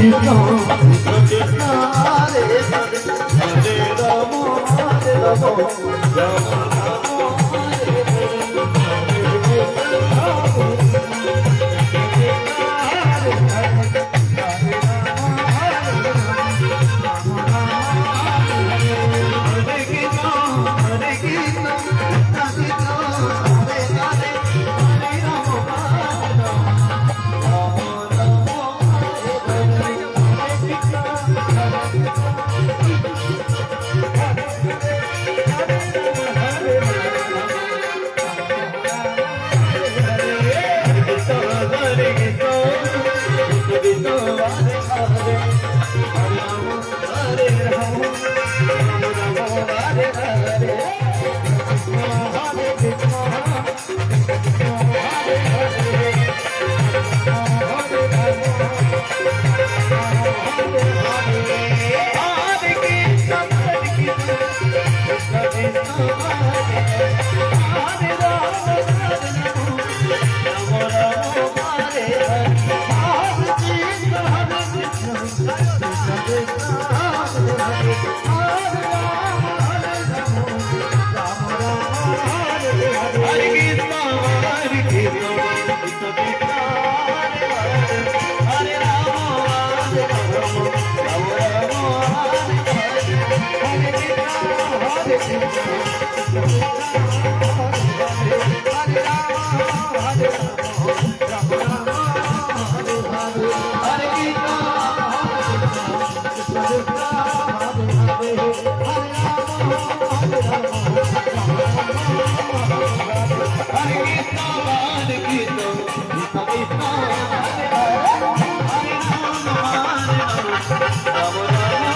Krishna Krishna Hare Hare Hare Rama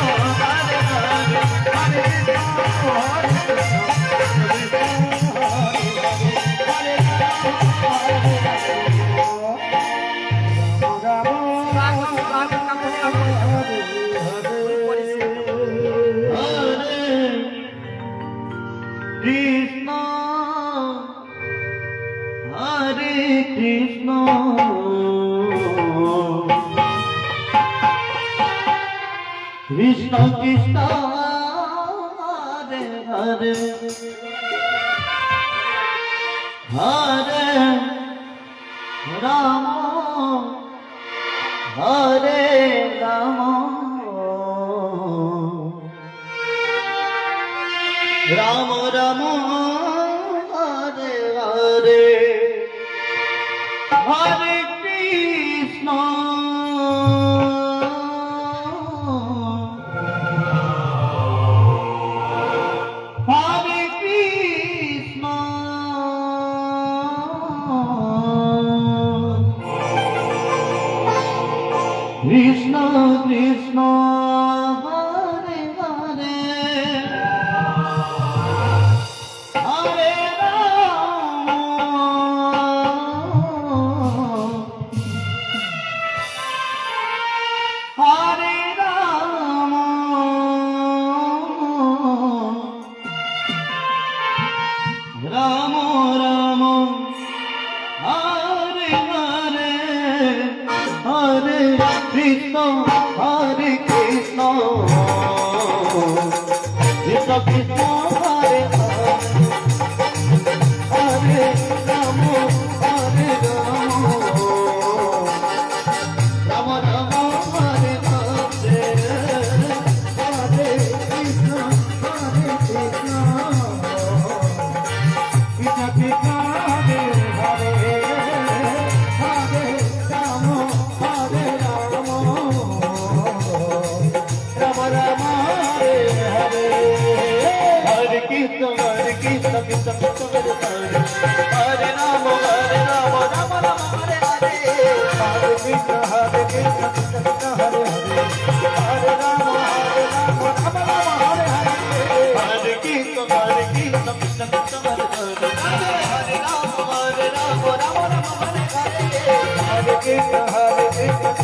Hare Rama Rama Rama Hare Hare Hare Krishna Krishna Krishna Hare Hare Hare Rama Hare Rama Rama Rama Hare Hare Hare Krishna Hare Krishna Krishna Krishna Hare Hare Hare Rama Hare Rama Rama Rama Hare Hare Hare Krishna Hare Krishna Krishna Krishna Hare Hare Hare Rama Hare Rama Rama Rama Hare Hare Hare Krishna Krishna Krishna Hare Hare Rama Rama Rama Hare Hare Hare Krishna Krishna Krishna Hare Hare Hare Rama Rama Rama Hare Hare Hare Krishna Krishna Krishna Hare Hare Hare Rama Rama Rama Hare Hare Hare Krishna Krishna Krishna Hare Hare Hare Rama Rama Rama Hare Hare Hare Krishna Hare Krishna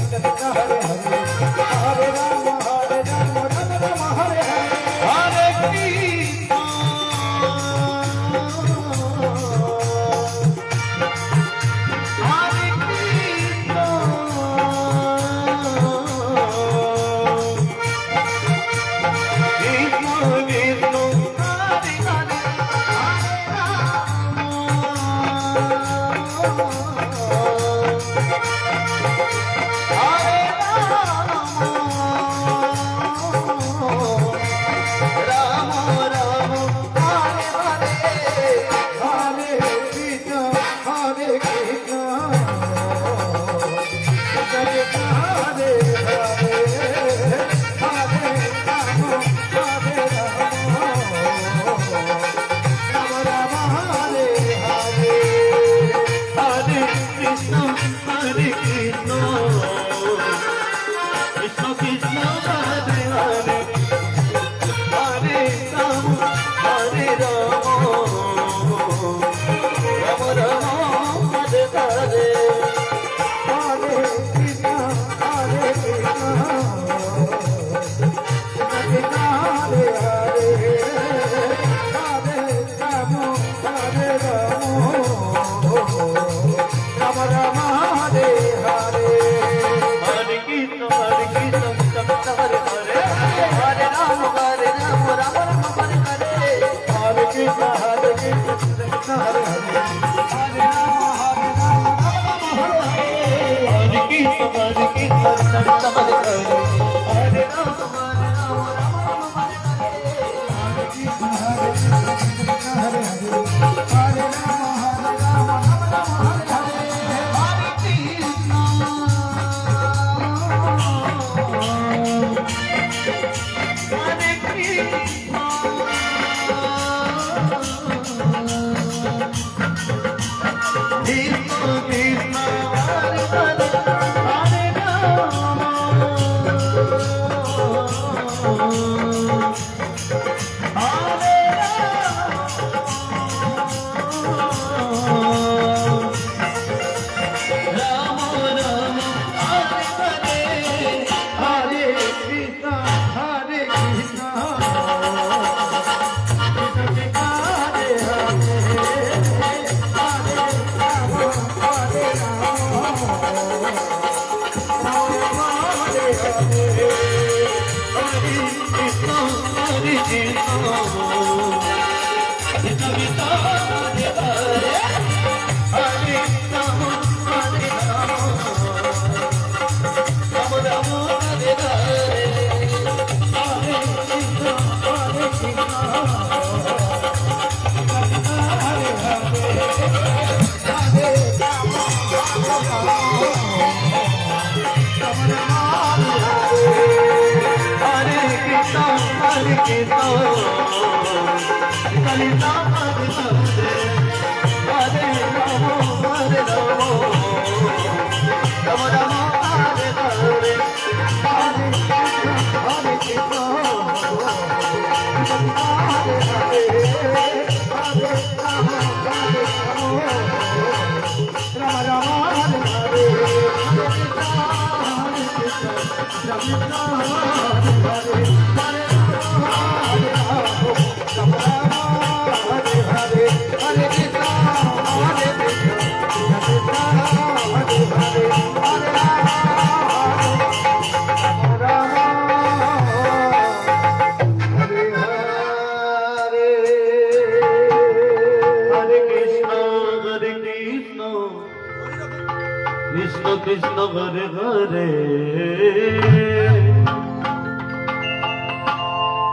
Krishna Krishna ঘরে ঘরে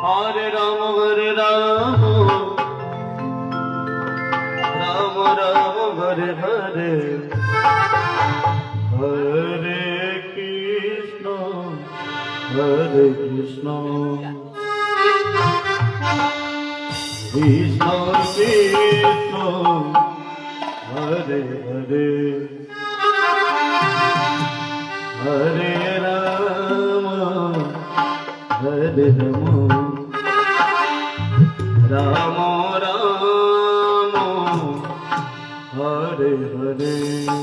হরে রাম রাম রাম ঘরে ঘরে হরে কৃষ্ণ কৃষ্ণ কৃষ্ণ কৃষ্ণ হরে হরে हरे राम राम राम हरे हरे